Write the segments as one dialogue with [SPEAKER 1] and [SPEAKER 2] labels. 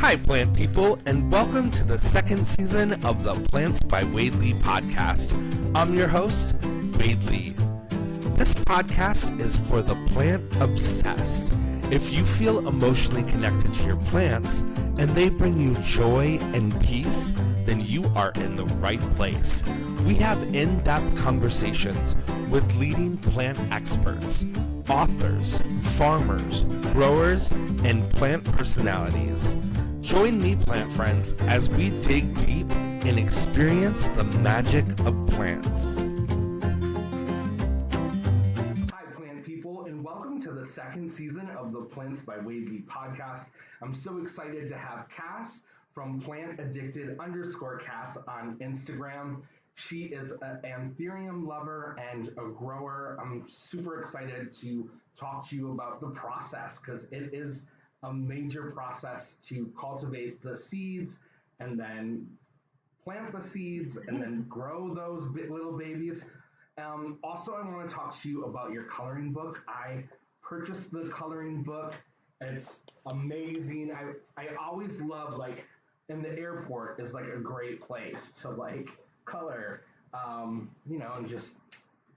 [SPEAKER 1] Hi, plant people, and welcome to the second season of the Plants by Wade Lee podcast. I'm your host, Wade Lee. This podcast is for the plant obsessed. If you feel emotionally connected to your plants and they bring you joy and peace, then you are in the right place. We have in-depth conversations with leading plant experts, authors, farmers, growers, and plant personalities. Join me, plant friends, as we dig deep and experience the magic of plants. Hi, plant people, and welcome to the second season of the Plants by Wade Lee podcast. I'm so excited to have Cass from PlantAddicted_Cass on Instagram. She is an Anthurium lover and a grower. I'm super excited to talk to you about the process because it is a major process to cultivate the seeds and then plant the seeds and then grow those little babies. Also, I want to talk to you about your coloring book. I purchased the coloring book. It's amazing. I always love, in the airport is a great place to color, and just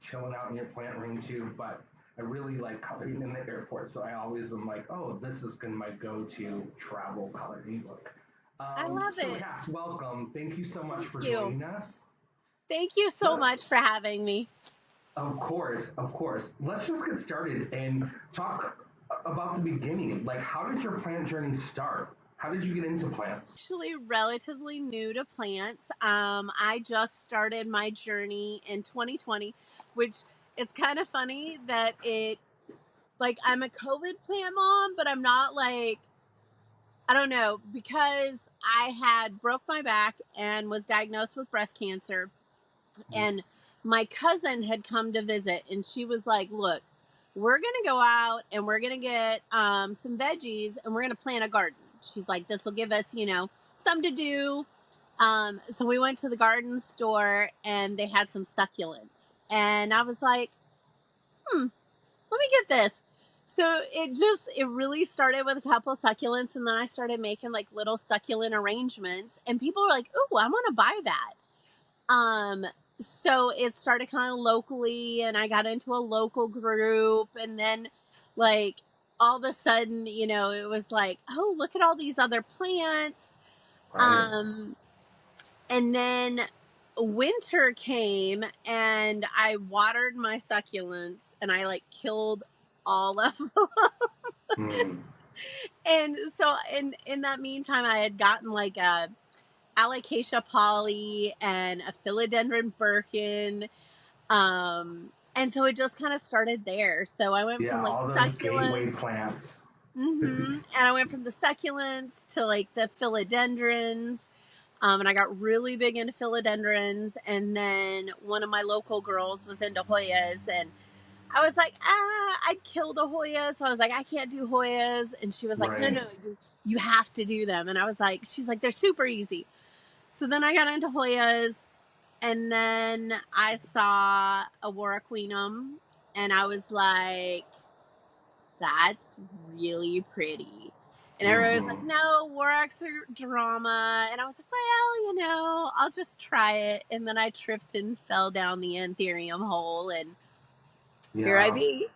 [SPEAKER 1] chilling out in your plant room too. But I really like coloring in the airport, so I always am this is my go-to travel coloring book.
[SPEAKER 2] I love it.
[SPEAKER 1] Cass, welcome. Thank you so much for joining us.
[SPEAKER 2] Thank you so much for having me.
[SPEAKER 1] Of course. Let's just get started and talk about the beginning. How did your plant journey start? How did you get into plants?
[SPEAKER 2] Actually, relatively new to plants. I just started my journey in 2020, which it's kind of funny that I'm a COVID plant mom, but I'm not I don't know, because I had broke my back and was diagnosed with breast cancer. And my cousin had come to visit and she was like, look, we're going to go out and we're going to get some veggies and we're going to plant a garden. She's like, this will give us, something to do. So we went to the garden store and they had some succulents. And I was like, let me get this. So it really started with a couple of succulents. And then I started making little succulent arrangements and people were like, ooh, I want to buy that. So it started kind of locally and I got into a local group and then all of a sudden, it was oh, look at all these other plants. Right. And then winter came and I watered my succulents and I killed all of them. And so in that meantime, I had gotten a Alocasia poly and a philodendron Birkin. And so it just kind of started there. So I went from
[SPEAKER 1] all those gateway plants.
[SPEAKER 2] And I went from the succulents to the philodendrons. And I got really big into philodendrons. And then one of my local girls was into Hoyas. And I was like, I'd kill the Hoyas. So I was like, I can't do Hoyas. And she was like, right. No, you have to do them. And I was like, she's like, they're super easy. So then I got into Hoyas. And then I saw a Warraquenum. And I was like, that's really pretty. And everybody was like, no, Warracks are drama. And I was like, well, I'll just try it. And then I tripped and fell down the Anthurium hole. And here I be.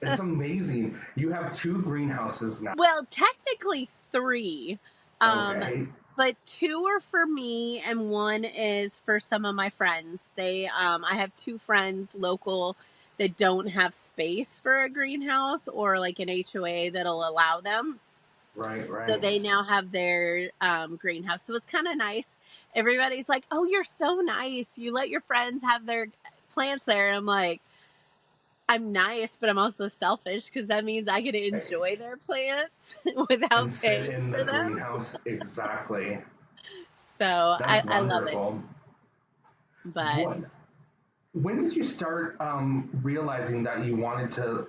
[SPEAKER 1] It's amazing. You have 2 greenhouses now.
[SPEAKER 2] Well, technically 3.
[SPEAKER 1] Okay.
[SPEAKER 2] But 2 are for me and 1 is for some of my friends. I have 2 friends local that don't have space for a greenhouse or an HOA that'll allow them.
[SPEAKER 1] Right.
[SPEAKER 2] So they now have their greenhouse. So it's kind of nice. Everybody's like, oh, you're so nice. You let your friends have their plants there. I'm like, I'm nice, but I'm also selfish because that means I get to enjoy their plants without paying for them.
[SPEAKER 1] Greenhouse, exactly.
[SPEAKER 2] So I love it. But
[SPEAKER 1] when did you start realizing that you wanted to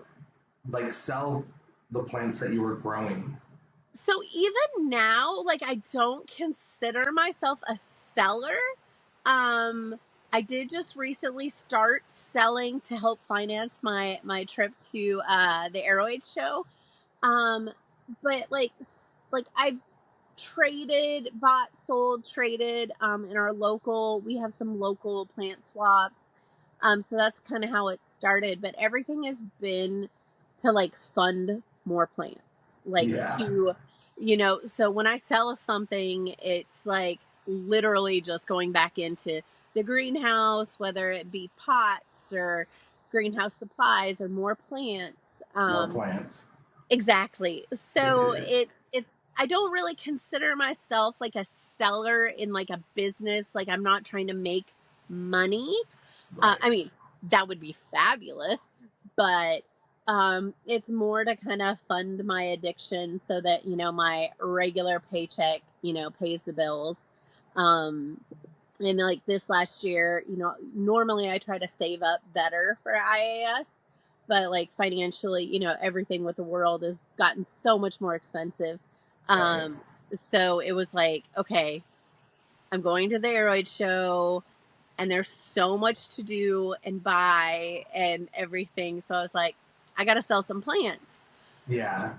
[SPEAKER 1] sell the plants that you were growing?
[SPEAKER 2] So even now, I don't consider myself a seller. I did just recently start selling to help finance my trip to the Aeroid show. But bought, sold, traded. In our local, we have some local plant swaps. So that's kind of how it started. But everything has been to like fund more plants, like
[SPEAKER 1] Yeah.
[SPEAKER 2] to, so when I sell something, it's like literally just going back into the greenhouse, whether it be pots or greenhouse supplies or more plants.
[SPEAKER 1] More plants.
[SPEAKER 2] Exactly. So it's I don't really consider myself like a seller in like a business. Like I'm not trying to make money.
[SPEAKER 1] Right.
[SPEAKER 2] I mean, that would be fabulous, but it's more to kind of fund my addiction so that, my regular paycheck, pays the bills. And like this last year, normally I try to save up better for IAS, but like financially, everything with the world has gotten so much more expensive.
[SPEAKER 1] Right.
[SPEAKER 2] So it was like, okay, I'm going to the Aeroid show and there's so much to do and buy and everything. So I was like, I got to sell some plants.
[SPEAKER 1] Yeah.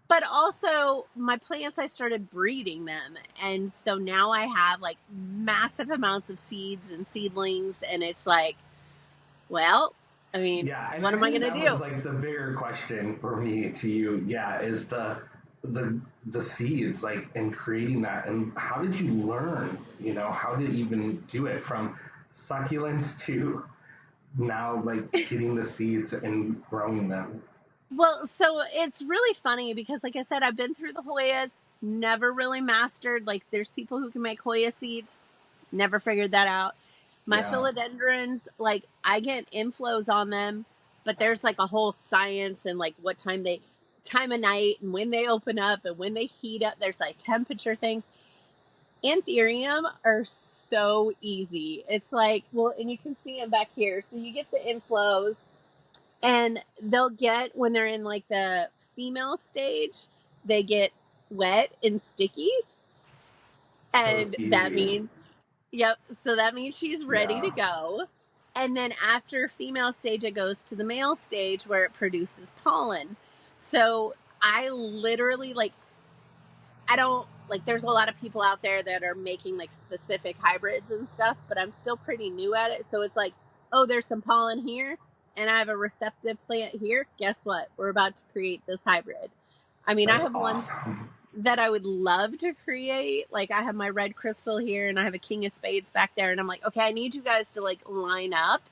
[SPEAKER 2] But also my plants, I started breeding them. And so now I have like massive amounts of seeds and seedlings. And it's like, well, I mean,
[SPEAKER 1] Yeah, and
[SPEAKER 2] what
[SPEAKER 1] I
[SPEAKER 2] am I
[SPEAKER 1] think
[SPEAKER 2] going
[SPEAKER 1] that
[SPEAKER 2] to
[SPEAKER 1] was
[SPEAKER 2] do?
[SPEAKER 1] like the bigger question for me to you. Yeah, is the seeds like and creating that, and how did you learn? How did you even do it from succulents to now like getting the seeds and growing them?
[SPEAKER 2] Well, so it's really funny because, like I said, I've been through the Hoyas, never really mastered. Like, there's people who can make Hoya seeds, never figured that out. My
[SPEAKER 1] Yeah,
[SPEAKER 2] philodendrons, like, I get inflows on them, but there's like a whole science and like what time of night and when they open up and when they heat up. There's like temperature things. Anthurium are so easy. It's like, well, and you can see them back here. So you get the inflows and they'll get, when they're in like the female stage, they get wet and sticky.
[SPEAKER 1] so it's
[SPEAKER 2] And that
[SPEAKER 1] easy.
[SPEAKER 2] means, yep. So that means she's ready to
[SPEAKER 1] Yeah,
[SPEAKER 2] go. And then after female stage, it goes to the male stage where it produces pollen. So I literally like, I don't like, there's a lot of people out there that are making like specific hybrids and stuff, but I'm still pretty new at it. So it's like, oh, there's some pollen here and I have a receptive plant here. Guess what? We're about to create this hybrid. I mean, I
[SPEAKER 1] that's
[SPEAKER 2] have ones
[SPEAKER 1] awesome.
[SPEAKER 2] that I would love to create. Like I have my red crystal here and I have a king of spades back there. And I'm like, okay, I need you guys to like line up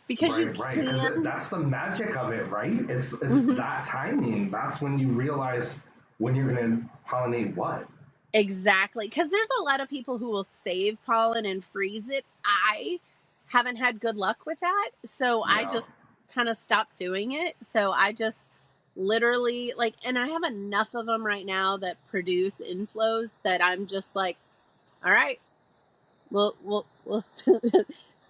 [SPEAKER 2] because you
[SPEAKER 1] Right, because
[SPEAKER 2] can.
[SPEAKER 1] that's the magic of it, right? It's
[SPEAKER 2] Mhm.
[SPEAKER 1] that timing. That's when you realize when you're going to pollinate what.
[SPEAKER 2] Exactly. Because there's a lot of people who will save pollen and freeze it. I haven't had good luck with that. So I
[SPEAKER 1] Yeah,
[SPEAKER 2] just kind of stopped doing it. So I just literally like, and I have enough of them right now that produce inflows that I'm just like, all right, we'll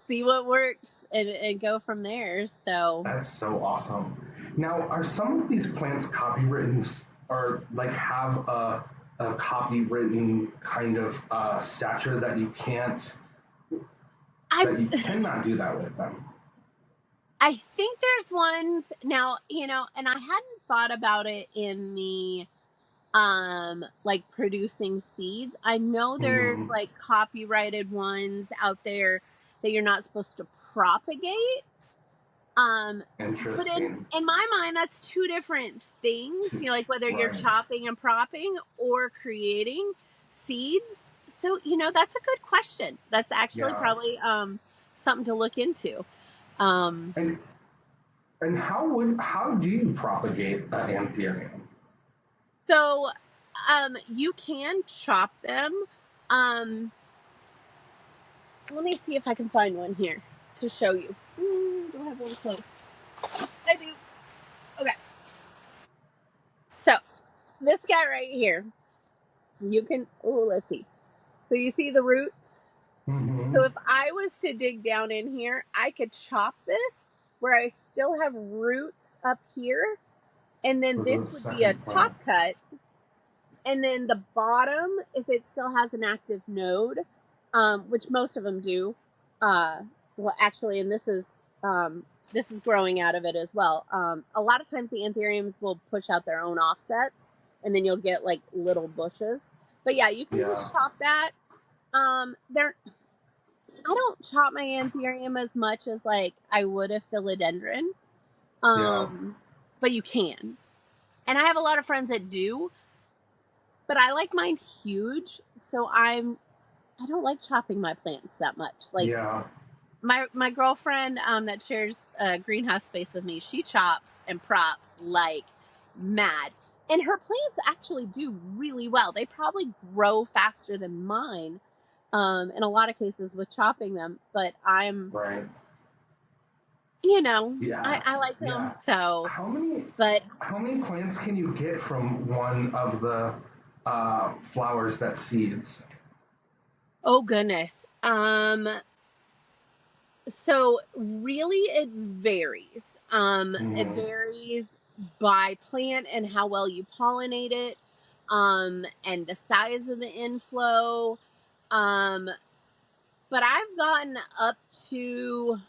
[SPEAKER 2] see what works and go from there. So
[SPEAKER 1] that's so awesome. Now, are some of these plants copywritten or like have a copywritten kind of stature
[SPEAKER 2] I
[SPEAKER 1] that you cannot do that with them?
[SPEAKER 2] I think there's ones now, and I hadn't thought about it in the like producing seeds. I know there's
[SPEAKER 1] Hmm.
[SPEAKER 2] like copyrighted ones out there that you're not supposed to propagate. But
[SPEAKER 1] Interesting.
[SPEAKER 2] in my mind, that's two different things. Like whether you're
[SPEAKER 1] Right.
[SPEAKER 2] chopping and propping or creating seeds. So that's a good question. That's actually
[SPEAKER 1] Yeah.
[SPEAKER 2] probably something to look into. Um,
[SPEAKER 1] And how do you propagate anthurium?
[SPEAKER 2] so you can chop them. Um, Let me see if I can find one here to show you. Do I have one close? I do. Okay. So this guy right here, you can. Oh, let's see. So you see the roots.
[SPEAKER 1] Hmm.
[SPEAKER 2] So if I was to dig down in here, I could chop this where I still have roots up here, and then
[SPEAKER 1] For
[SPEAKER 2] this
[SPEAKER 1] the
[SPEAKER 2] would be a
[SPEAKER 1] second
[SPEAKER 2] top
[SPEAKER 1] plant.
[SPEAKER 2] cut, and then the bottom, if it still has an active node, which most of them do. Well, actually, and this is growing out of it as well. A lot of times the anthuriums will push out their own offsets, and then you'll get like little bushes. But yeah, you can
[SPEAKER 1] Yeah.
[SPEAKER 2] just chop that. There, I don't chop my Anthurium as much as like I would a philodendron.
[SPEAKER 1] Yeah.
[SPEAKER 2] But you can. And I have a lot of friends that do, but I like mine huge, so I don't like chopping my plants that much. Like
[SPEAKER 1] Yeah.
[SPEAKER 2] my girlfriend that shares a greenhouse space with me, she chops and props like mad. And her plants actually do really well. They probably grow faster than mine in a lot of cases with chopping them, but
[SPEAKER 1] Right. Yeah.
[SPEAKER 2] I like them.
[SPEAKER 1] Yeah.
[SPEAKER 2] So,
[SPEAKER 1] How many
[SPEAKER 2] but
[SPEAKER 1] how many plants can you get from one of the flowers that seeds?
[SPEAKER 2] oh goodness. So really it varies. It
[SPEAKER 1] Mm-hmm.
[SPEAKER 2] varies by plant and how well you pollinate it, and the size of the inflow. Um, but I've gotten up to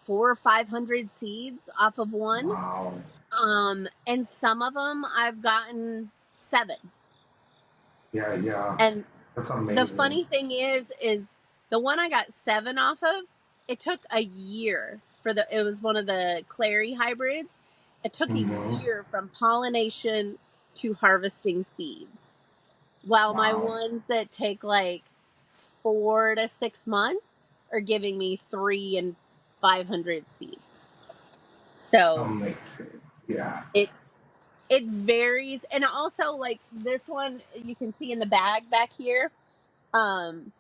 [SPEAKER 2] 400 or 500 seeds off of one.
[SPEAKER 1] Wow.
[SPEAKER 2] And some of them I've gotten 7.
[SPEAKER 1] Yeah, yeah.
[SPEAKER 2] And
[SPEAKER 1] That's
[SPEAKER 2] the
[SPEAKER 1] amazing.
[SPEAKER 2] funny thing is the one I got 7 off of, it took a year it was one of the clary hybrids. It took a
[SPEAKER 1] Mm-hmm.
[SPEAKER 2] year from pollination to harvesting seeds. While my
[SPEAKER 1] Wow.
[SPEAKER 2] ones that take like 4 to 6 months are giving me 300 and 500 seeds. So
[SPEAKER 1] Amazing. Yeah.
[SPEAKER 2] it it varies. And also like this one you can see in the bag back here. Um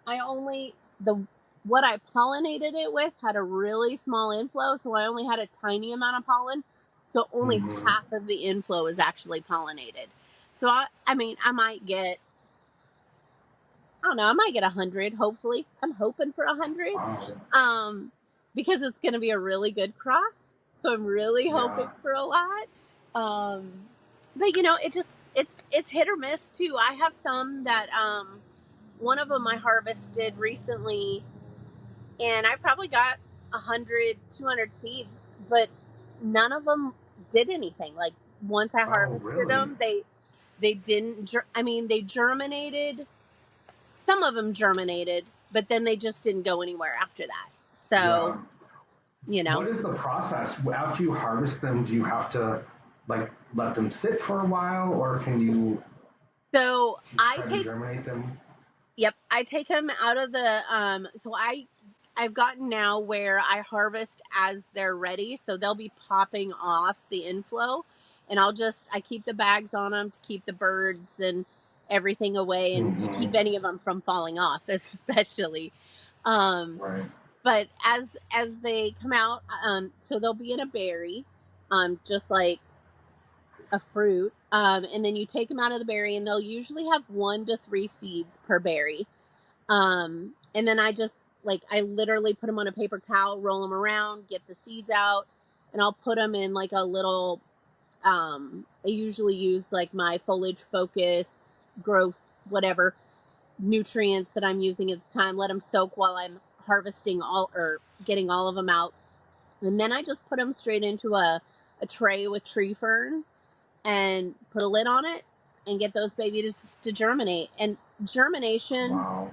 [SPEAKER 2] I only the what I pollinated it with had a really small inflow, so I only had a tiny amount of pollen. So only
[SPEAKER 1] Mm-hmm.
[SPEAKER 2] half of the inflow is actually pollinated. So I mean, I don't know, I might get 100. Hopefully, I'm hoping for 100,
[SPEAKER 1] Wow.
[SPEAKER 2] because it's going to be a really good cross. So I'm really hoping
[SPEAKER 1] Yeah.
[SPEAKER 2] for a lot. Um, but it's hit or miss too. I have some that one of them I harvested recently, and I probably got 100, 200 seeds, but none of them did anything. Like once I
[SPEAKER 1] Oh,
[SPEAKER 2] harvested
[SPEAKER 1] really?
[SPEAKER 2] them, they didn't. I mean, they germinated. Some of them germinated, but then they just didn't go anywhere after that. So
[SPEAKER 1] Yeah.
[SPEAKER 2] you know,
[SPEAKER 1] What is the process? After you harvest them, do you have to like let them sit for a while, or can you
[SPEAKER 2] so I
[SPEAKER 1] try to
[SPEAKER 2] take
[SPEAKER 1] germinate them?
[SPEAKER 2] Yep, I take them out of the so I've gotten now where I harvest as they're ready, so they'll be popping off the inflow, and I keep the bags on them to keep the birds and everything away, and to keep
[SPEAKER 1] Mm-hmm.
[SPEAKER 2] any of them from falling off, especially. Um,
[SPEAKER 1] Right.
[SPEAKER 2] but as they come out, so they'll be in a berry, just like a fruit, and then you take them out of the berry, and they'll usually have 1 to 3 seeds per berry. And then I literally put them on a paper towel, roll them around, get the seeds out, and I'll put them in like a little, I usually use like my foliage focus, growth, whatever nutrients that I'm using at the time, let them soak while I'm harvesting or getting all of them out. And then I just put them straight into a tray with tree fern and put a lid on it and get those babies to germinate. And germination
[SPEAKER 1] Wow.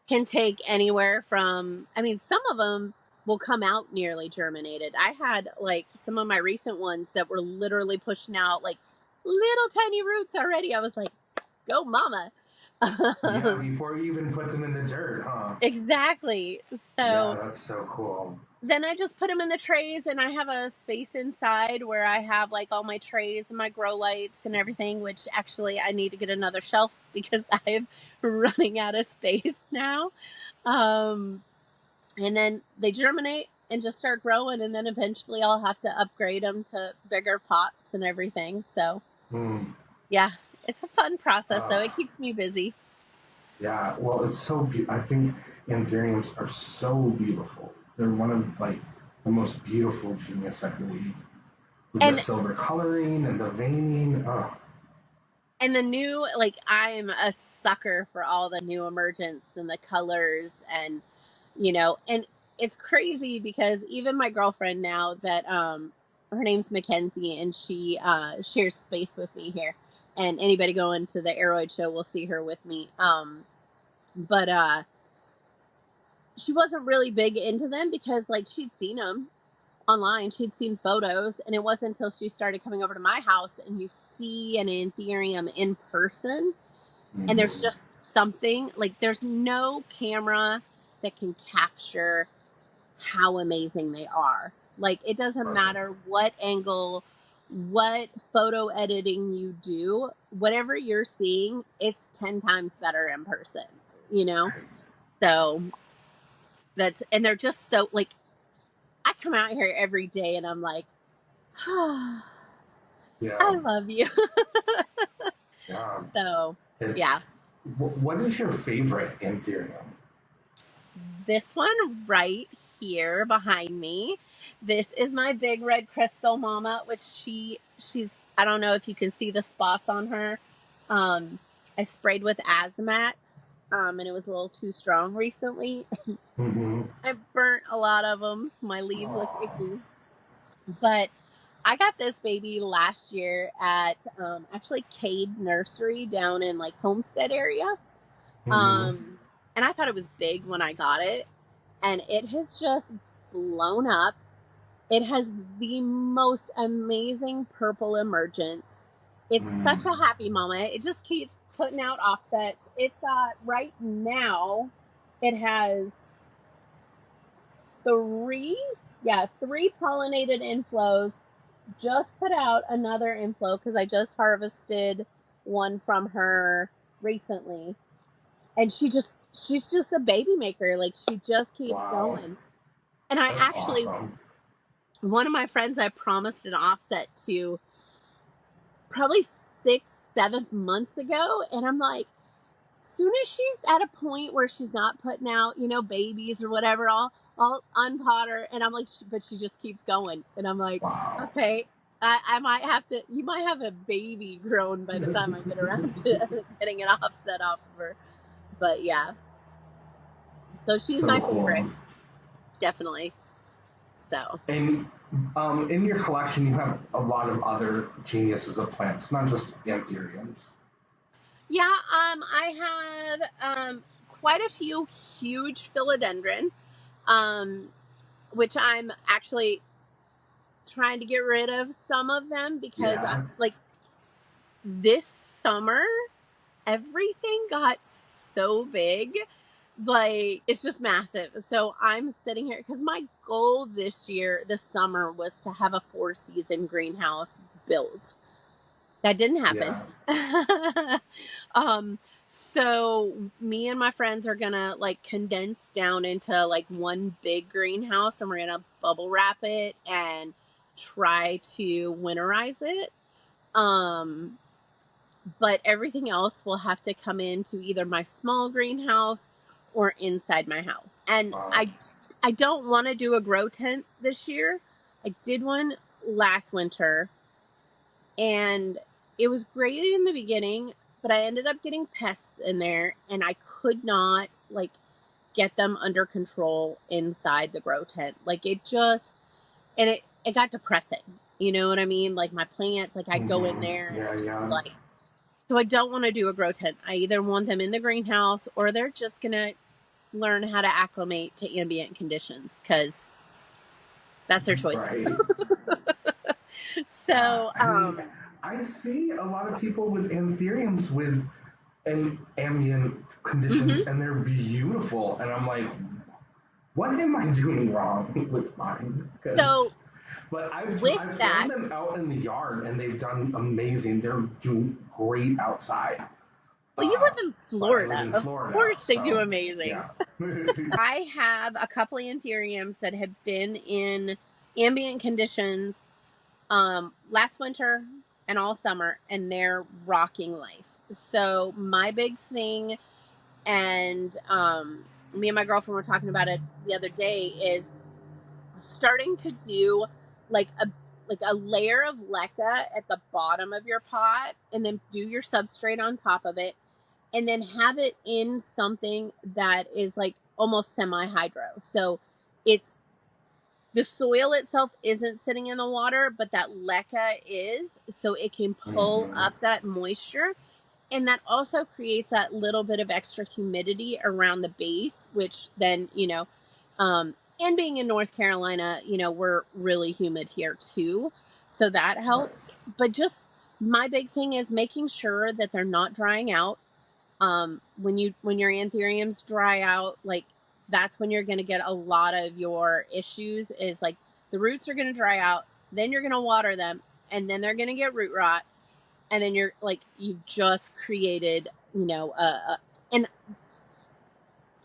[SPEAKER 2] can take anywhere from, I mean, some of them will come out nearly germinated. I had like some of my recent ones that were literally pushing out like little tiny roots already. I was like, go mama.
[SPEAKER 1] Yeah, before you even put them in the dirt, huh?
[SPEAKER 2] Exactly.
[SPEAKER 1] Yeah,
[SPEAKER 2] So
[SPEAKER 1] that's so cool.
[SPEAKER 2] then I just put them in the trays, and I have a space inside where I have like all my trays and my grow lights and everything, which actually I need to get another shelf because I'm running out of space now. Um, and then they germinate and just start growing, and then eventually I'll have to upgrade them to bigger pots and everything. So
[SPEAKER 1] Mm.
[SPEAKER 2] yeah, it's a fun process though.
[SPEAKER 1] Uh,
[SPEAKER 2] It keeps me busy.
[SPEAKER 1] yeah, well, it's so I think anthuriums are so beautiful. They're one of like the most beautiful genus, I believe, with the
[SPEAKER 2] And
[SPEAKER 1] silver coloring and the veining. Oh,
[SPEAKER 2] and the new, like, I'm a sucker for all the new emergence and the colors, and and it's crazy because even my girlfriend now that her name's Mackenzie, and she shares space with me here. and anybody going to the Aroid show will see her with me. But she wasn't really big into them because like she'd seen them online, she'd seen photos, and it wasn't until she started coming over to my house and you see an Anthurium in person, and there's just something like there's no camera that can capture how amazing they are. Like it doesn't matter what angle, what photo editing you do, whatever you're seeing, it's 10 times better in person, you know? So and they're just so like, I come out here every day and I'm like, oh,
[SPEAKER 1] Yeah.
[SPEAKER 2] I love you.
[SPEAKER 1] Yeah.
[SPEAKER 2] So, yeah.
[SPEAKER 1] What is your favorite Anthurium?
[SPEAKER 2] This one right here behind me. This is my big red crystal mama, which she's, I don't know if you can see the spots on her. I sprayed with Azamax, and it was a little too strong recently. I burnt a lot of them. So my leaves look icky. But I got this baby last year at actually Cade Nursery down in like Homestead area. And I thought it was big when I got it, and it has just blown up. It has the most amazing purple emergence. It's such a happy mama. It just keeps putting out offsets. It's got, right now, it has three pollinated inflows. Just put out another inflow because I just harvested one from her recently. And she's just a baby maker. Like she just keeps going. And I actually, awesome. One of my friends I promised an offset to probably 6-7 months ago. And I'm like, soon as she's at a point where she's not putting out, babies or whatever, I'll unpot her. And I'm like, but she just keeps going. And I'm like, okay, I might have to, you might have a baby grown by the time I get around to getting an offset off of her. But yeah. So she's so my favorite. Cool. Definitely. So.
[SPEAKER 1] And in your collection, you have a lot of other geniuses of plants, not just Anthuriums.
[SPEAKER 2] Yeah, I have quite a few huge philodendron, which I'm actually trying to get rid of some of them because like this summer, everything got so big. Like it's just massive. So I'm sitting here because my goal this summer was to have a 4-season greenhouse built. That didn't happen. Yeah. So me and my friends are gonna like condense down into like one big greenhouse, and we're gonna bubble wrap it and try to winterize it. But everything else will have to come into either my small greenhouse or inside my house. And I don't want to do a grow tent this year. I did one last winter, and it was great in the beginning, but I ended up getting pests in there, and I could not like get them under control inside the grow tent. Like it got depressing. You know what I mean? Like my plants, like I'd go in there and just like, so I don't want to do a grow tent. I either want them in the greenhouse or they're just going to learn how to acclimate to ambient conditions because that's their choice. Right. So,
[SPEAKER 1] I see a lot of people with Anthuriums with ambient conditions, and they're beautiful. And I'm like, what am I doing wrong with mine? But I've thrown them out in the yard, and they've done amazing. They're doing great outside.
[SPEAKER 2] Well, you live in Florida. Of course they do amazing. Yeah. I have a couple of Anthuriums that have been in ambient conditions last winter and all summer, and they're rocking life. So my big thing, and me and my girlfriend were talking about it the other day, is starting to do like a layer of leca at the bottom of your pot, and then do your substrate on top of it, and then have it in something that is like almost semi-hydro. So it's the soil itself isn't sitting in the water, but that leca is, so it can pull up that moisture. And that also creates that little bit of extra humidity around the base, which then, and being in North Carolina, we're really humid here too. So that helps. But just my big thing is making sure that they're not drying out. When your anthuriums dry out, like that's when you're going to get a lot of your issues is like the roots are going to dry out, then you're going to water them, and then they're going to get root rot. And then you're like, you've just created, and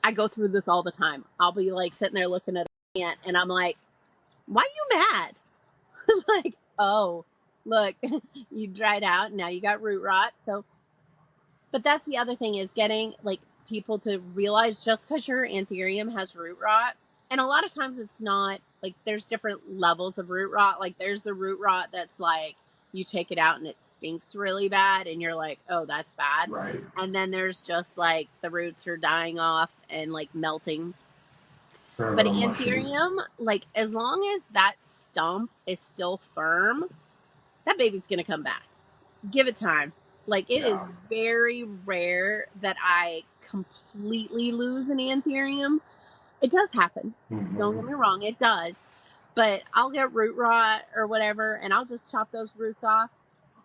[SPEAKER 2] I go through this all the time. I'll be like sitting there looking at a plant and I'm like, why are you mad? Like, oh, look, you dried out and now you got root rot. So, but that's the other thing is getting like people to realize just because your anthurium has root rot, and a lot of times it's not like there's different levels of root rot. Like there's the root rot that's like you take it out and it stinks really bad and you're like, oh, that's bad.
[SPEAKER 1] Right.
[SPEAKER 2] And then there's just like the roots are dying off and like melting. But anthurium, like as long as that stump is still firm, that baby's going to come back. Give it time. Like it is very rare that I completely lose an anthurium. It does happen. Don't get me wrong, it does. But I'll get root rot or whatever, and I'll just chop those roots off,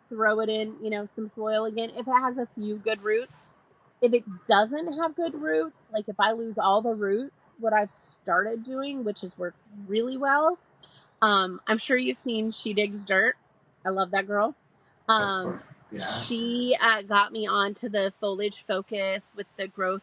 [SPEAKER 2] throw it in, some soil again. If it has a few good roots. If it doesn't have good roots, like if I lose all the roots, what I've started doing, which has worked really well, I'm sure you've seen She Digs Dirt. I love that girl. She got me onto the foliage focus with the growth,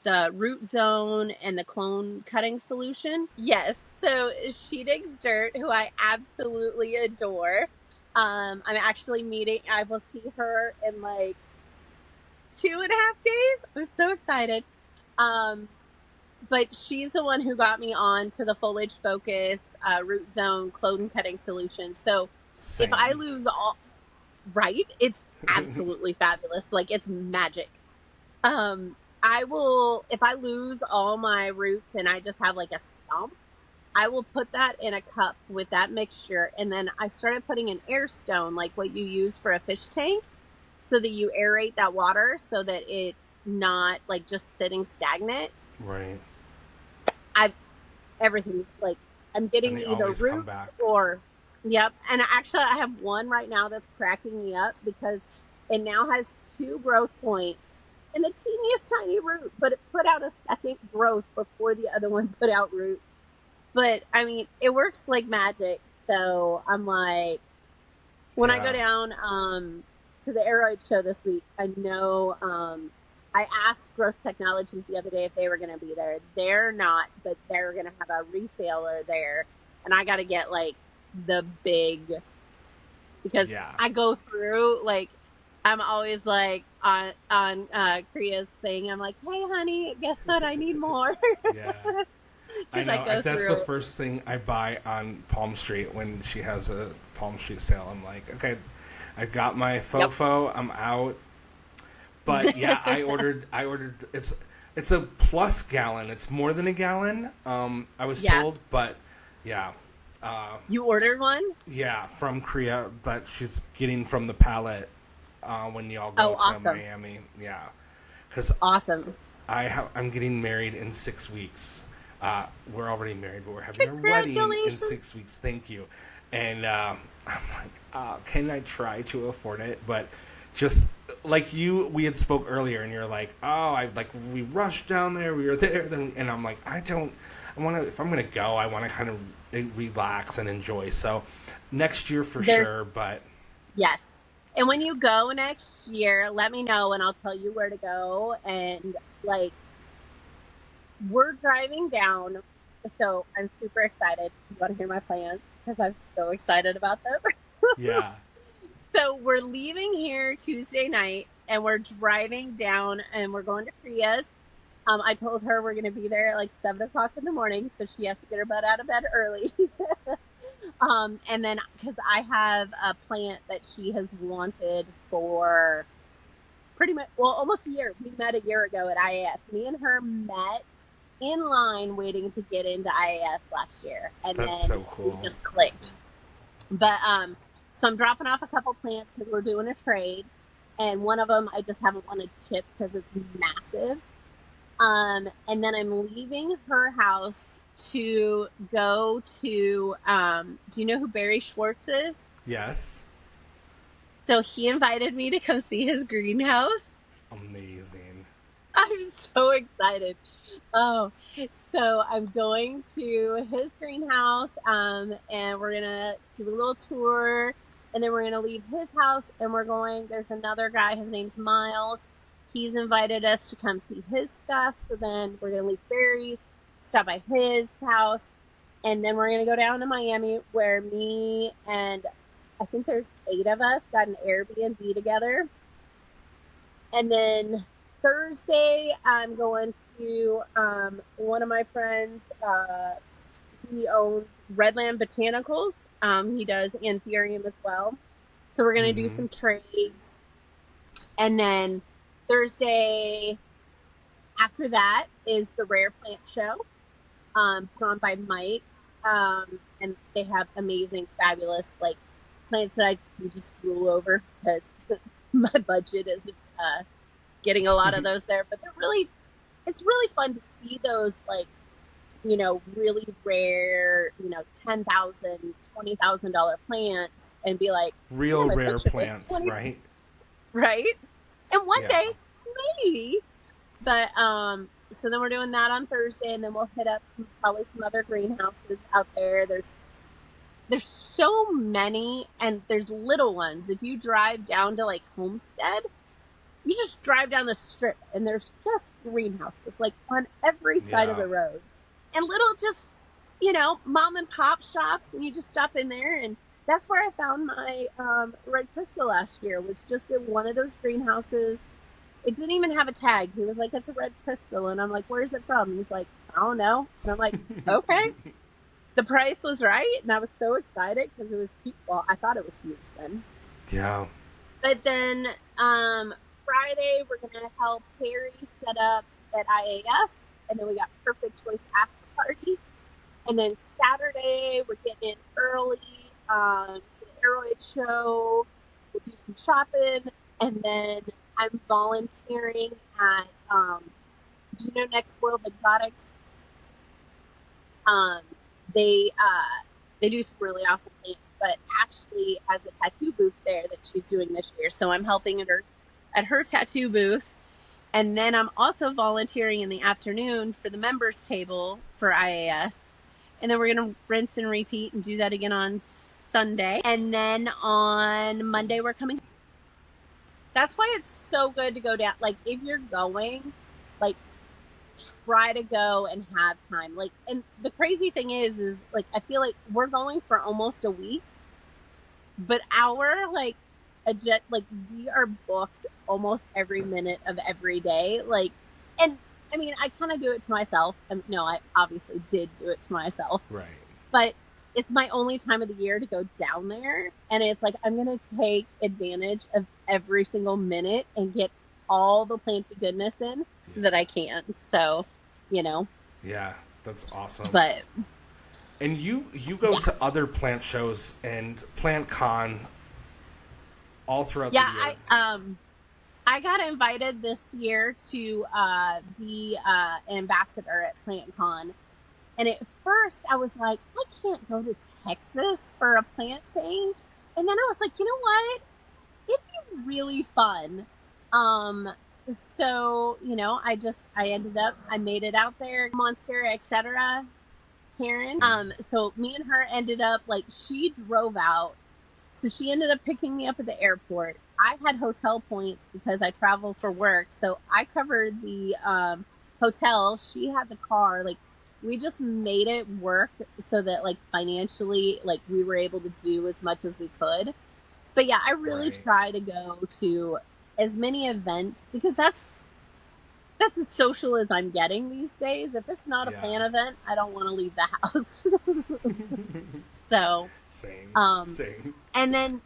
[SPEAKER 2] the root zone and the clone cutting solution. Yes. So She Digs Dirt, who I absolutely adore. I'm actually I will see her in like 2.5 days. I'm so excited. But she's the one who got me on to the foliage focus, root zone, clone cutting solution. So if I lose all, right, it's absolutely fabulous. Like it's magic. If I lose all my roots and I just have like a stump, I will put that in a cup with that mixture. And then I started putting an air stone, like what you use for a fish tank, so that you aerate that water so that it's not like just sitting stagnant.
[SPEAKER 3] Right.
[SPEAKER 2] Everything's like, I'm getting either roots or, yep. And actually I have one right now that's cracking me up because it now has 2 growth points and the teeniest tiny root, but it put out a second growth before the other one put out roots. But I mean, it works like magic. So I'm like, when I go down, to the Aeroid show this week, I know, I asked Growth Technologies the other day if they were going to be there. They're not, but they're going to have a reseller there. And I got to get like the big, because I go through, like, I'm always like on Kriya's thing. I'm like, hey, honey, guess what? I need more.
[SPEAKER 3] Yeah. I know. That's the first thing I buy on Palm Street when she has a Palm Street sale. I'm like, okay, I got my fofo. I'm out. But yeah, I ordered. It's a plus gallon. It's more than a gallon. I was told, but yeah.
[SPEAKER 2] You ordered one?
[SPEAKER 3] Yeah, from Kriya that she's getting from the pallet when y'all go to Miami. Yeah, because I'm getting married in 6 weeks. We're already married, but we're having a wedding in 6 weeks. Thank you. And I'm like, can I try to afford it? But just like we had spoke earlier, and you're like, we rushed down there, we were there, and I'm like, if I'm gonna go, I want to kind of relax and enjoy. So next year for sure, but
[SPEAKER 2] yes. And when you go next year, let me know, and I'll tell you where to go. And like, we're driving down, so I'm super excited. You want to hear my plans? Because I'm so excited about them.
[SPEAKER 3] Yeah.
[SPEAKER 2] So we're leaving here Tuesday night, and we're driving down, and we're going to Kriya's. I told her we're going to be there at like 7 o'clock in the morning, so she has to get her butt out of bed early. And then, because I have a plant that she has wanted for pretty much, almost a year. We met a year ago at IAS. Me and her met in line waiting to get into IAS last year, and
[SPEAKER 3] That's
[SPEAKER 2] then
[SPEAKER 3] so cool.
[SPEAKER 2] we just clicked. But so I'm dropping off a couple plants because we're doing a trade, and one of them I just haven't wanted to chip because it's massive. And then I'm leaving her house to go to. Do you know who Barry Schwartz is?
[SPEAKER 3] Yes.
[SPEAKER 2] So he invited me to come see his greenhouse.
[SPEAKER 3] It's amazing.
[SPEAKER 2] I'm so excited. Oh, so I'm going to his greenhouse, and we're gonna do a little tour, and then we're gonna leave his house, and there's another guy, his name's Miles. He's invited us to come see his stuff, so then we're gonna leave Barry's, stop by his house, and then we're gonna go down to Miami, where me and I think there's 8 of us got an Airbnb together. And then Thursday, I'm going to one of my friends. He owns Redland Botanicals. He does Anthurium as well. So we're going to do some trades. And then Thursday after that is the Rare Plant Show, put on by Mike. And they have amazing, fabulous, like, plants that I can just drool over because my budget isn't getting a lot of those there, but it's really fun to see those, like, really rare, $10,000, $20,000 plants and be like,
[SPEAKER 3] real rare plants, right?
[SPEAKER 2] Right. And one day, maybe. But so then we're doing that on Thursday, and then we'll hit up probably some other greenhouses out there. There's so many, and there's little ones. If you drive down to like Homestead, you just drive down the strip, and there's just greenhouses like on every side of the road, and little just mom and pop shops, and you just stop in there. And that's where I found my red crystal last year, was just in one of those greenhouses. It didn't even have a tag. He was like, "It's a red crystal," and I'm like, "Where's it from?" And he's like, "I don't know." And I'm like, "Okay." The price was right, and I was so excited because it was huge. Well, I thought it was huge then.
[SPEAKER 3] Yeah.
[SPEAKER 2] But then Friday, we're going to help Harry set up at IAS, and then we got Perfect Choice after party. And then Saturday, we're getting in early to the Arrowhead show. We'll do some shopping, and then I'm volunteering at, do you know Next World Exotics? They do some really awesome things, but Ashley has a tattoo booth there that she's doing this year, so I'm helping her at her tattoo booth. And then I'm also volunteering in the afternoon for the members table for IAS. And then we're going to rinse and repeat and do that again on Sunday. And then on Monday, we're coming. That's why it's so good to go down. Like, if you're going, like, try to go and have time. Like, and the crazy thing is like, I feel like we're going for almost a week, but we are booked almost every minute of every day. Like, and I mean, I kind of do it to myself. No, I obviously did do it to myself.
[SPEAKER 3] Right.
[SPEAKER 2] But it's my only time of the year to go down there. And it's like, I'm going to take advantage of every single minute and get all the planty goodness in that I can. So,
[SPEAKER 3] Yeah, that's awesome.
[SPEAKER 2] But.
[SPEAKER 3] And you go to other plant shows and Plant Con all throughout the year.
[SPEAKER 2] Yeah, I got invited this year to be ambassador at Plant Con. And at first I was like, I can't go to Texas for a plant thing. And then I was like, you know what? It'd be really fun. So, I made it out there, Monstera, etc. Karen. So me and her ended up, like, she drove out. So she ended up picking me up at the airport. I had hotel points because I travel for work. So I covered the hotel. She had the car. Like, we just made it work so that, like, financially, like, we were able to do as much as we could. But yeah, I really try to go to as many events because that's as social as I'm getting these days. If it's not a plant event, I don't want to leave the house. So
[SPEAKER 3] same.
[SPEAKER 2] And then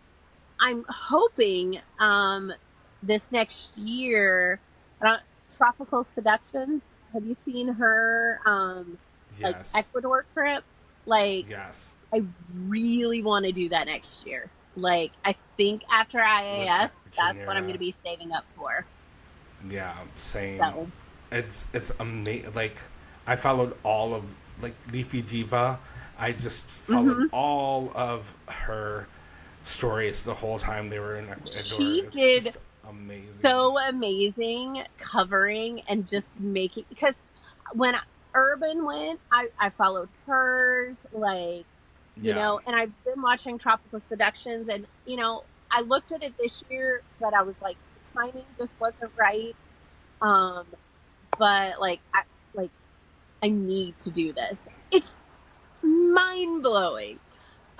[SPEAKER 2] I'm hoping this next year, Tropical Seductions. have you seen her, like,
[SPEAKER 3] Yes.
[SPEAKER 2] Ecuador trip? Like,
[SPEAKER 3] Yes.
[SPEAKER 2] I really want to do that next year. Like, I think after
[SPEAKER 3] With
[SPEAKER 2] IAS, that's what I'm going
[SPEAKER 3] Ecuador.
[SPEAKER 2] to be saving up for.
[SPEAKER 3] Yeah, same.
[SPEAKER 2] So,
[SPEAKER 3] It's amazing. Like, I followed all of, like, Leafy Diva. I just followed
[SPEAKER 2] mm-hmm.
[SPEAKER 3] all of her stories the whole time they were in Ecuador.
[SPEAKER 2] She
[SPEAKER 3] It's
[SPEAKER 2] did
[SPEAKER 3] just amazing.
[SPEAKER 2] so amazing covering and just making, because when Urban went, I followed hers, like,
[SPEAKER 3] Yeah.
[SPEAKER 2] and I've been watching Tropical Seductions, and, I looked at it this year, but I was like, the timing just wasn't right. But I need to do this. It's mind blowing.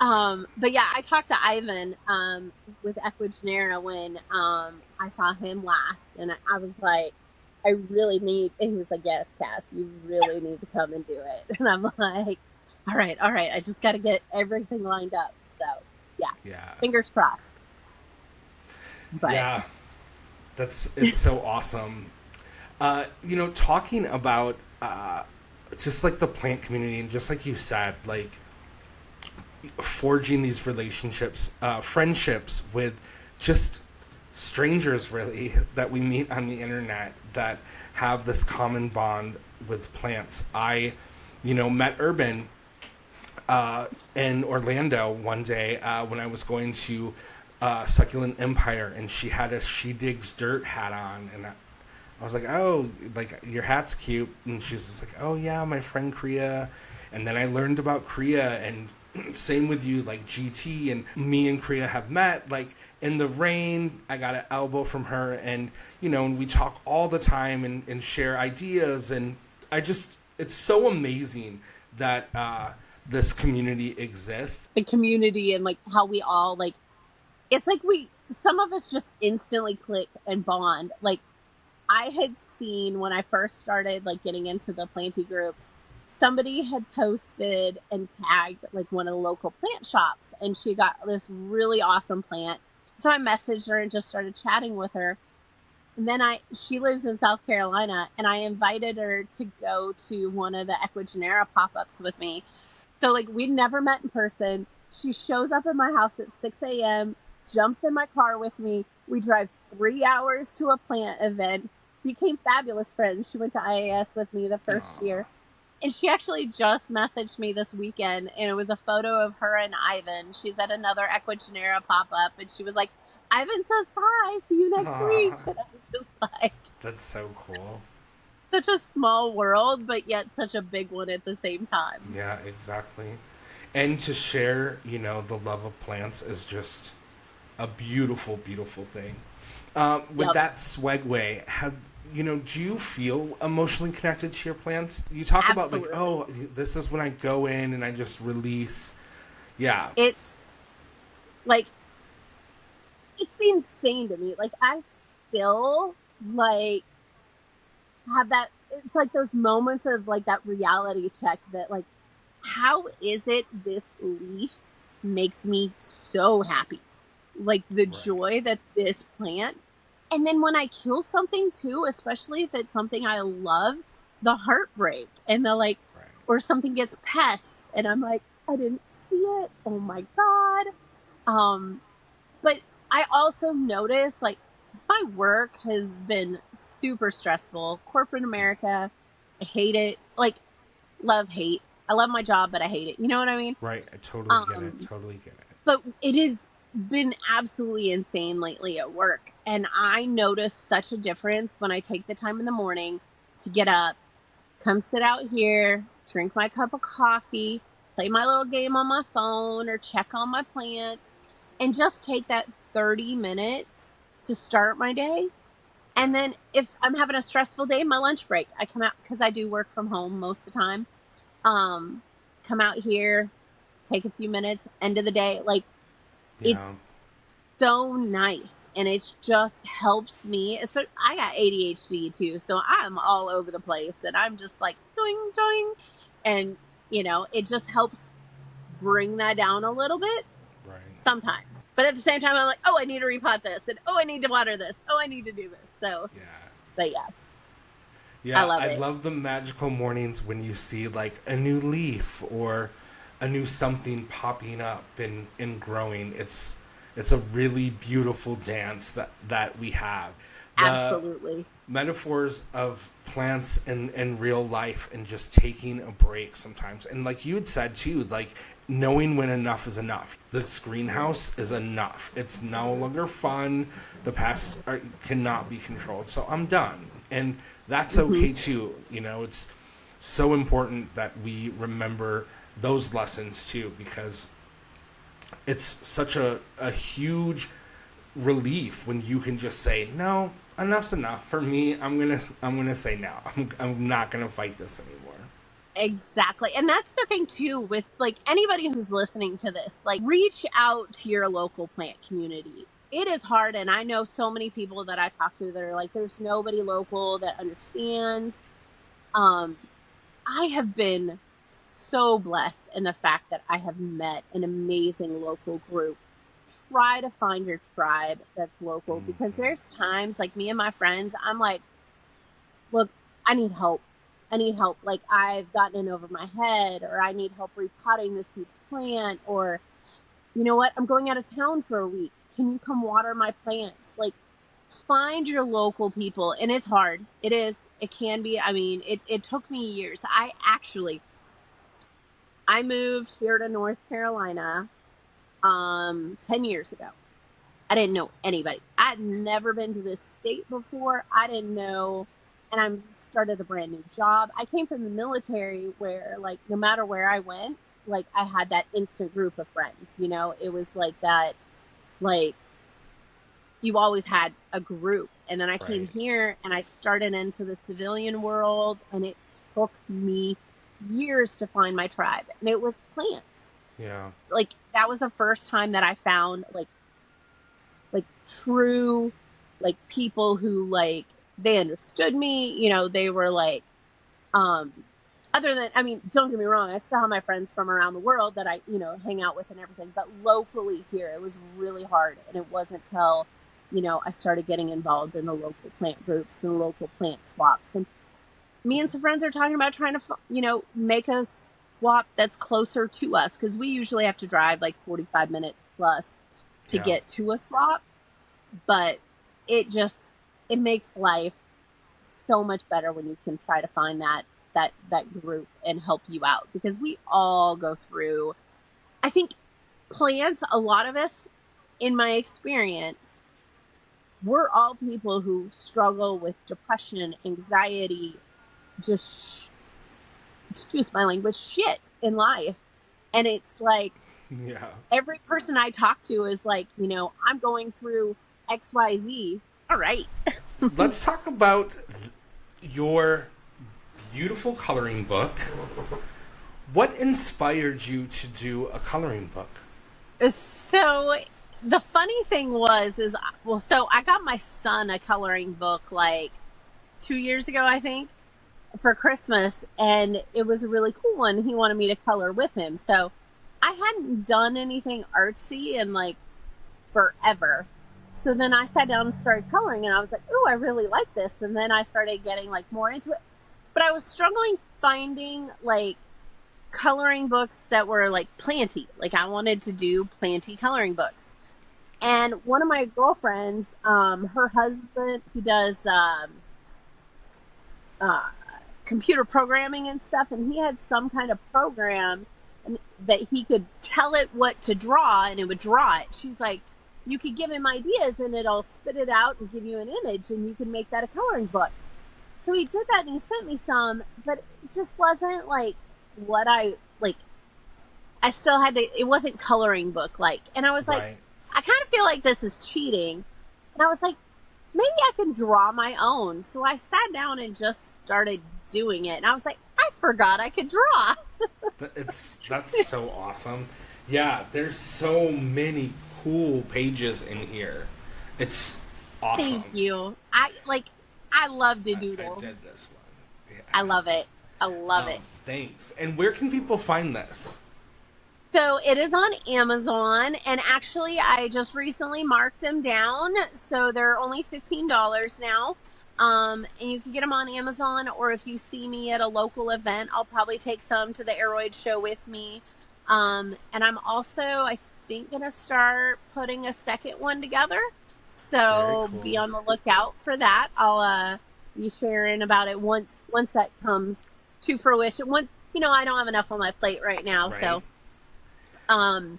[SPEAKER 2] But yeah, I talked to Ivan with Equigenera when I saw him last, and I was like, I really need. And he was like, yes, Cass, you really need to come and do it. And I'm like, all right, I just got to get everything lined up. So
[SPEAKER 3] Yeah.
[SPEAKER 2] fingers crossed. But
[SPEAKER 3] Yeah. It's so awesome. Talking about just like the plant community, and just like you said, like forging these relationships, friendships with just strangers, really, that we meet on the internet that have this common bond with plants. I, met Urban in Orlando one day when I was going to Succulent Empire, and she had a She Digs Dirt hat on, and I was like, oh, like, your hat's cute. And she was just like, oh, yeah, my friend Kriya. And then I learned about Kriya, and same with you, like GT, and me and Kriya have met, like, in the rain. I got an elbow from her, and, and we talk all the time and share ideas. And it's so amazing that this community exists.
[SPEAKER 2] the community and, like, how we all, like, it's like some of us just instantly click and bond. Like, I had seen when I first started, like, getting into the planty groups, somebody had posted and tagged, like, one of the local plant shops, and she got this really awesome plant. So I messaged her and just started chatting with her. And then she lives in South Carolina, and I invited her to go to one of the Equigenera pop-ups with me. So, like, we'd never met in person. She shows up at my house at 6 a.m., jumps in my car with me. We drive 3 hours to a plant event, became fabulous friends. She went to IAS with me the first year. And she actually just messaged me this weekend, and it was a photo of her and Ivan. She's at another Equigenera pop-up, and she was like, Ivan says hi, see you next week. And I was just like...
[SPEAKER 3] That's so cool.
[SPEAKER 2] Such a small world, but yet such a big one at the same time.
[SPEAKER 3] Yeah, exactly. And to share, the love of plants is just a beautiful, beautiful thing. With that segue, do you feel emotionally connected to your plants? You talk
[SPEAKER 2] Absolutely.
[SPEAKER 3] about, like, oh, this is when I go in and I just release. Yeah.
[SPEAKER 2] It's like, it's insane to me. Like, I still, like, have that, it's like those moments of, like, that reality check that, like, how is it this leaf makes me so happy? Like, the joy that this plant, and then when I kill something too, especially if it's something I love, the heartbreak and the, like, or something gets pests and I'm like, I didn't see it, oh my god. But I also notice, like, my work has been super stressful. Corporate America, I hate it. Like, hate. I love my job, but I hate it. You know what I mean?
[SPEAKER 3] Right. I totally get it. Totally get it.
[SPEAKER 2] But it has been absolutely insane lately at work. And I notice such a difference when I take the time in the morning to get up, come sit out here, drink my cup of coffee, play my little game on my phone or check on my plants, and just take that 30 minutes to start my day. And then if I'm having a stressful day, my lunch break, I come out, because I do work from home most of the time. Come out here, take a few minutes, end of the day. Like, it's so nice. And it just helps me. Especially, I got ADHD too, so I'm all over the place. And I'm just like, doing, doing. And, it just helps bring that down a little bit.
[SPEAKER 3] Right.
[SPEAKER 2] Sometimes. But at the same time, I'm like, oh, I need to repot this. And, oh, I need to water this. Oh, I need to do this. So,
[SPEAKER 3] yeah.
[SPEAKER 2] But yeah.
[SPEAKER 3] Yeah,
[SPEAKER 2] I
[SPEAKER 3] love the magical mornings when you see like a new leaf or a new something popping up and growing. It's a really beautiful dance that we have. The
[SPEAKER 2] Absolutely.
[SPEAKER 3] metaphors of plants and real life and just taking a break sometimes. And like you had said too, like knowing when enough is enough. This greenhouse is enough. It's no longer fun. The pests cannot be controlled. So I'm done. And that's okay too. You know, it's so important that we remember those lessons too, because it's such a huge relief when you can just say, no, enough's enough. For me, I'm gonna say no. I'm not gonna fight this anymore.
[SPEAKER 2] Exactly. And that's the thing too with like anybody who's listening to this, like reach out to your local plant community. It is hard, and I know so many people that I talk to that are like, there's nobody local that understands. I have been so blessed in the fact that I have met an amazing local group. Try to find your tribe that's local, because there's times like me and my friends, I'm like, look, I need help. Like I've gotten in over my head, or I need help repotting this huge plant, or you know what, I'm going out of town for a week. Can you come water my plants? Like, find your local people. And it's hard. It is. It can be. I mean, it took me years. I moved here to North Carolina 10 years ago. I didn't know anybody. I'd never been to this state before. I didn't know. And I started a brand new job. I came from the military where, like, no matter where I went, like, I had that instant group of friends, you know? It was like that, like, you always had a group. And then I came here and I started into the civilian world, and it took me years to find my tribe. And it was plants.
[SPEAKER 3] Yeah.
[SPEAKER 2] Like, that was the first time that I found, like true, like, people who, like, they understood me, you know, they were like, other than, I mean, don't get me wrong, I still have my friends from around the world that I, you know, hang out with and everything, but locally here, it was really hard. And it wasn't till, you know, I started getting involved in the local plant groups and local plant swaps. And me and some friends are talking about trying to, you know, make a swap that's closer to us, because we usually have to drive like 45 minutes plus to get to a swap. But it makes life so much better when you can try to find that group and help you out, because we all go through, I think plants, a lot of us, in my experience, we're all people who struggle with depression, anxiety, just, excuse my language, shit in life. And it's like, every person I talk to is like, you know, I'm going through XYZ. All right.
[SPEAKER 3] Let's talk about your beautiful coloring book. What inspired you to do a coloring book?
[SPEAKER 2] So the funny thing was, so I got my son a coloring book like 2 years ago, I think, for Christmas. And it was a really cool one. He wanted me to color with him. So I hadn't done anything artsy in like forever. So then I sat down and started coloring, and I was like, oh, I really like this. And then I started getting like more into it. But I was struggling finding like coloring books that were like planty. Like, I wanted to do planty coloring books. And one of my girlfriends, her husband, he does computer programming and stuff, and he had some kind of program that he could tell it what to draw, and it would draw it. She's like, you could give him ideas and it'll spit it out and give you an image, and you can make that a coloring book. So he did that, and he sent me some, but it just wasn't like what I still had to, it wasn't coloring book like. And I was like, I kind of feel like this is cheating. And I was like, maybe I can draw my own. So I sat down and just started doing it. And I was like, I forgot I could draw.
[SPEAKER 3] That's so awesome. Yeah, there's so many cool pages in here. It's awesome.
[SPEAKER 2] Thank you. I love to doodle.
[SPEAKER 3] I did this one. Yeah.
[SPEAKER 2] I love it. I love it.
[SPEAKER 3] Thanks. And where can people find this?
[SPEAKER 2] So it is on Amazon, and actually I just recently marked them down, so they're only $15 now. And you can get them on Amazon, or if you see me at a local event, I'll probably take some to the Aroid show with me. And I'm also, I think, going to start putting a second one together. So cool. Be on the lookout for that. I'll be sharing about it once that comes to fruition. Once, I don't have enough on my plate right now. Right. So,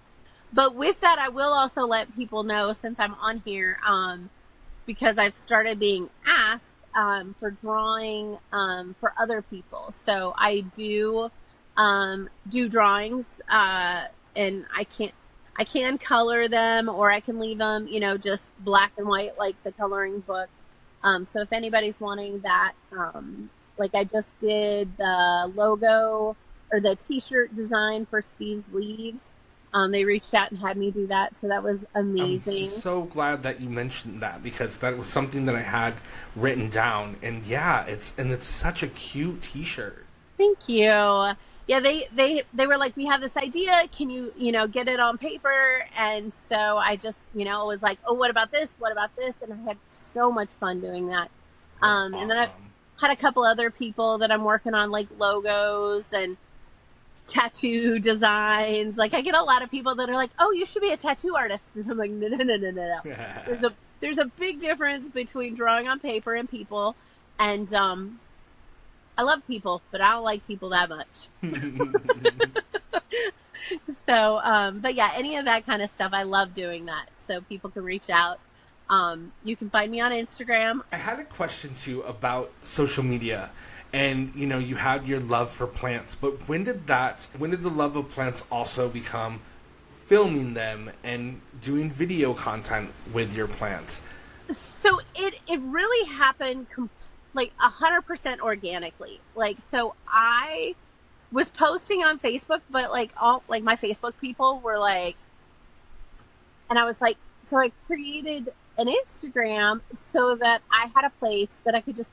[SPEAKER 2] but with that, I will also let people know, since I'm on here, because I've started being asked for drawing for other people. So I do drawings, and I can color them, or I can leave them, just black and white like the coloring book. So if anybody's wanting that, like I just did the logo or the t-shirt design for Steve's Leaves. They reached out and had me do that, so that was amazing.
[SPEAKER 3] I'm so glad that you mentioned that, because that was something that I had written down. And yeah, it's such a cute t-shirt.
[SPEAKER 2] Thank you. Yeah, they were like, we have this idea. Can you, get it on paper? And so I just, was like, oh, what about this? What about this? And I had so much fun doing that. Awesome. And then I've had a couple other people that I'm working on, like logos and tattoo designs. Like I get a lot of people that are like, oh, you should be a tattoo artist. And I'm like, no. There's a big difference between drawing on paper and people. And, I love people, but I don't like people that much. So, but yeah, any of that kind of stuff, I love doing that. So people can reach out. You can find me on Instagram.
[SPEAKER 3] I had a question too about social media, and you had your love for plants, but when did the love of plants also become filming them and doing video content with your plants?
[SPEAKER 2] So it really happened like 100% organically. Like, so I was posting on Facebook, but like my Facebook people were like, and I was like, so I created an Instagram so that I had a place that I could just,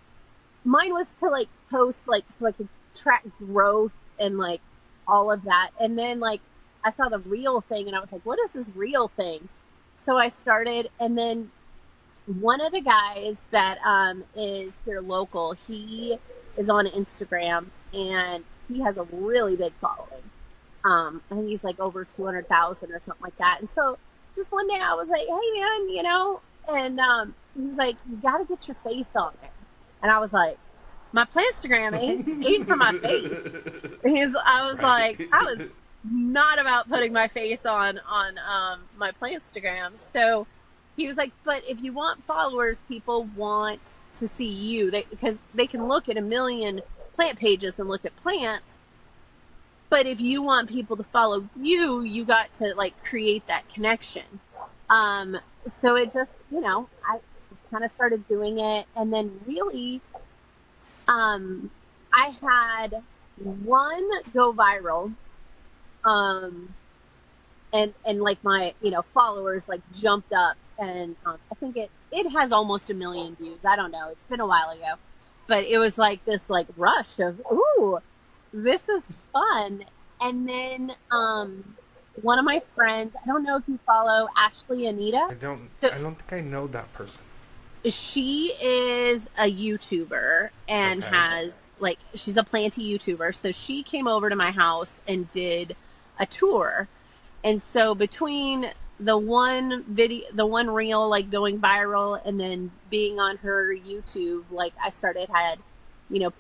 [SPEAKER 2] mine was to like post, like, so I could track growth and like all of that. And then like, I saw the reel thing and I was like, what is this reel thing? So I started, and then one of the guys that is here local, he is on Instagram and he has a really big following. I think he's like over 200,000 or something like that. And so just one day I was like, hey man, and he's like, you got to get your face on there. And I was like, my Plantstagram ain't for my face. I was not about putting my face on my Plantstagram. So he was like, but if you want followers, people want to see you, because they can look at a million plant pages and look at plants. But if you want people to follow you, you got to like create that connection. So it just, I just kind of started doing it. And then really, I had one go viral. And like my, followers like jumped up. And I think it has almost 1 million views. I don't know. It's been a while ago. But it was like this like rush of, ooh, this is fun. And then one of my friends, I don't know if you follow Ashley Anita.
[SPEAKER 3] I don't think I know that person.
[SPEAKER 2] She is a YouTuber and has like, she's a planty YouTuber. So she came over to my house and did a tour. And so between the one reel like going viral and then being on her YouTube, like I had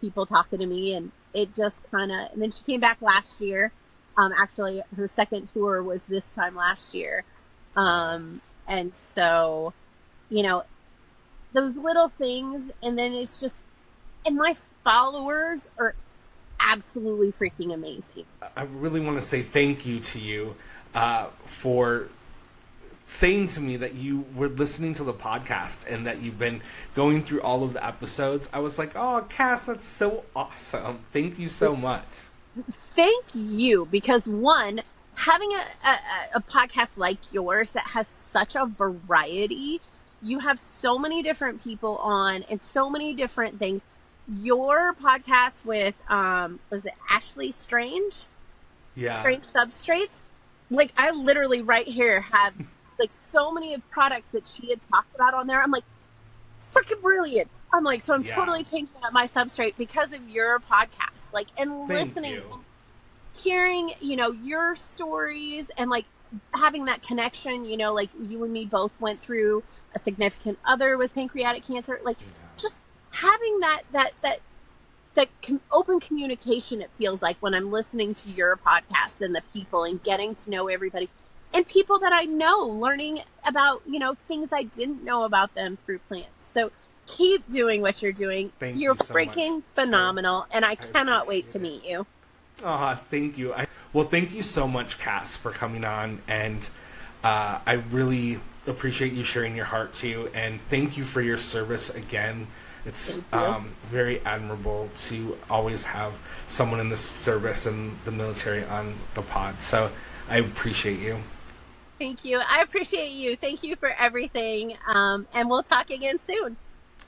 [SPEAKER 2] people talking to me, and it just kind of, and then she came back last year. Actually her second tour was this time last year. And so, those little things, and then it's just, and my followers are absolutely freaking amazing.
[SPEAKER 3] I really want to say thank you to you for saying to me that you were listening to the podcast and that you've been going through all of the episodes. I was like, oh, Cass, that's so awesome. Thank you so much.
[SPEAKER 2] Thank you, because one, having a podcast like yours that has such a variety, you have so many different people on and so many different things. Your podcast with, was it Ashley Strange?
[SPEAKER 3] Yeah.
[SPEAKER 2] Strange Substrates? Like, I literally right here have like so many products that she had talked about on there. I'm like, freaking brilliant. I'm like, so I'm totally changing up my substrate because of your podcast. Like, and listening, hearing, you know, your stories and like having that connection, you know, like you and me both went through a significant other with pancreatic cancer. Like just having that open communication, it feels like when I'm listening to your podcast and the people and getting to know everybody and people that I know, learning about, you know, things I didn't know about them through plants. So keep doing what you're doing. You're so freaking phenomenal, and I cannot wait to meet you.
[SPEAKER 3] Thank you. Well, thank you so much, Cass, for coming on, and I really appreciate you sharing your heart too, and thank you for your service again. It's very admirable to always have someone in the service and the military on the pod, so I appreciate you.
[SPEAKER 2] Thank you. I appreciate you. Thank you for everything, and we'll talk again soon.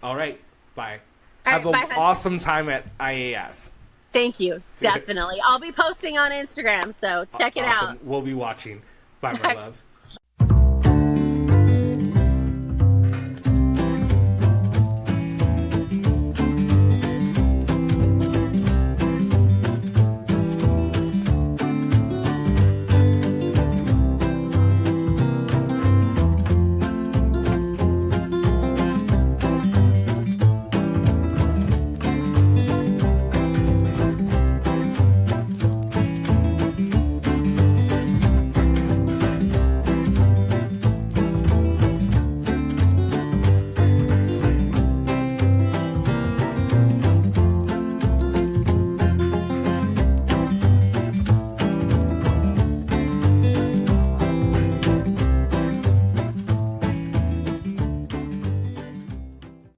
[SPEAKER 3] All right. Bye. Have an awesome time at IAS.
[SPEAKER 2] Thank you. Definitely. I'll be posting on Instagram, so check it out.
[SPEAKER 3] We'll be watching. Bye, my love.